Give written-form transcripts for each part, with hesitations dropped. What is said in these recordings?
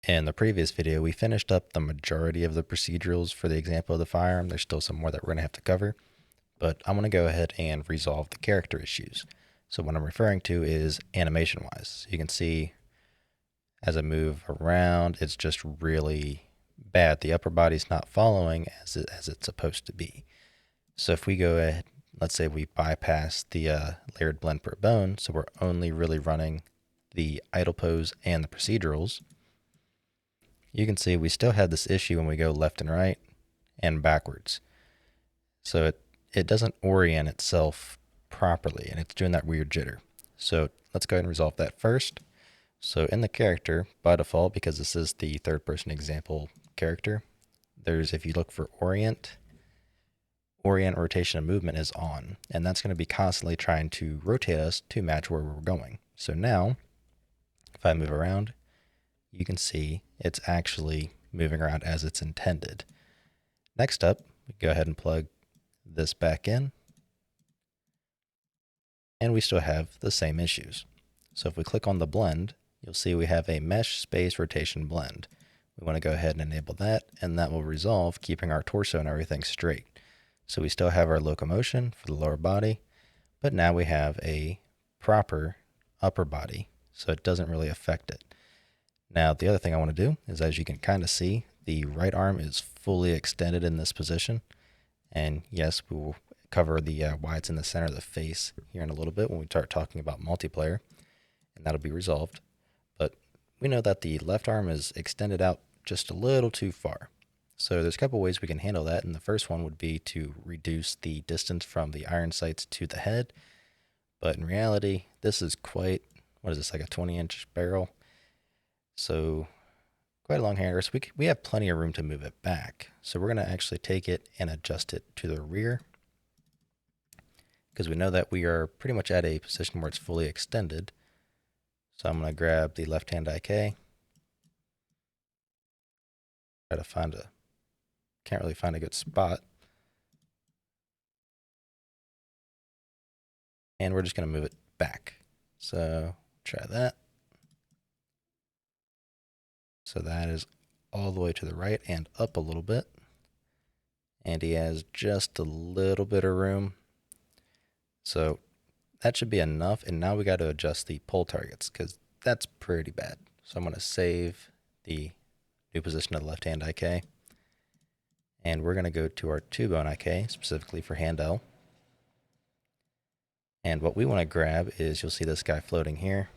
In the previous video, we finished up the majority of the procedurals for the example of the firearm. There's still some more that we're going to have to cover, but I'm going to go ahead and resolve the character issues. So what I'm referring to is animation-wise. You can see as I move around, it's just really bad. The upper body's not following as it's supposed to be. So if we go ahead, let's say we bypass the layered blend per bone, so we're only really running the idle pose and the procedurals, you can see we still have this issue when we go left and right and backwards. So it doesn't orient itself properly, and it's doing that weird jitter. So let's go ahead and resolve that first. So in the character, by default, because this is the third person example character, if you look for Orient rotation and movement is on, and that's going to be constantly trying to rotate us to match where we're going. So now, if I move around, you can see it's actually moving around as it's intended. Next up, we go ahead and plug this back in, and we still have the same issues. So if we click on the blend, you'll see we have a mesh space rotation blend. We want to go ahead and enable that, and that will resolve keeping our torso and everything straight. So we still have our locomotion for the lower body, but now we have a proper upper body, so it doesn't really affect it. Now, the other thing I want to do is, as you can kind of see, the right arm is fully extended in this position. And yes, we will cover the why it's in the center of the face here in a little bit when we start talking about multiplayer, and that'll be resolved. But we know that the left arm is extended out just a little too far. So there's a couple ways we can handle that, and the first one would be to reduce the distance from the iron sights to the head. But in reality, this is quite, what is this, like a 20-inch barrel? So quite a long hanger, so we have plenty of room to move it back. So we're going to actually take it and adjust it to the rear, because we know that we are pretty much at a position where it's fully extended. So I'm going to grab the left-hand IK, try to can't really find a good spot. And we're just going to move it back. So try that. So that is all the way to the right and up a little bit. And he has just a little bit of room. So that should be enough. And now we got to adjust the pull targets, because that's pretty bad. So I'm going to save the new position of the left-hand IK. And we're going to go to our 2-bone IK, specifically for hand L. And what we want to grab is, you'll see this guy floating here.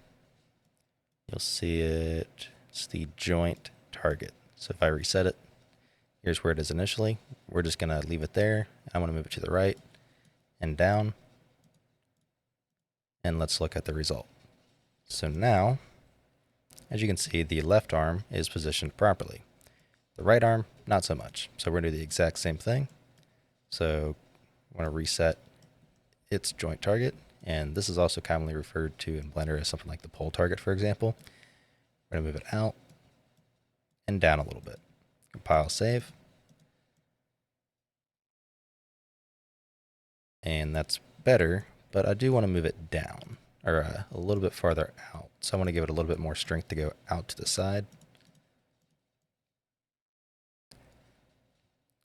You'll see it. It's the joint target. So if I reset it, here's where it is initially. We're just going to leave it there. I'm going to move it to the right and down. And let's look at the result. So now, as you can see, the left arm is positioned properly. The right arm, not so much. So we're going to do the exact same thing. So I want to reset its joint target. And this is also commonly referred to in Blender as something like the pull target, for example. We're going to move it out and down a little bit. Compile, save. And that's better, but I do want to move it down, or a little bit farther out. So I want to give it a little bit more strength to go out to the side.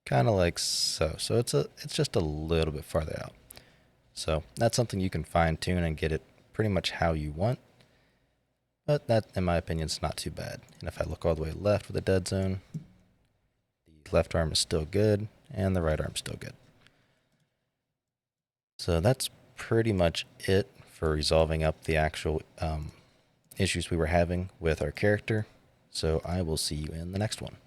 Kind of like so. So it's just a little bit farther out. So that's something you can fine tune and get it pretty much how you want. But that, in my opinion, is not too bad. And if I look all the way left with a dead zone, the left arm is still good, and the right arm is still good. So that's pretty much it for resolving up the actual issues we were having with our character. So I will see you in the next one.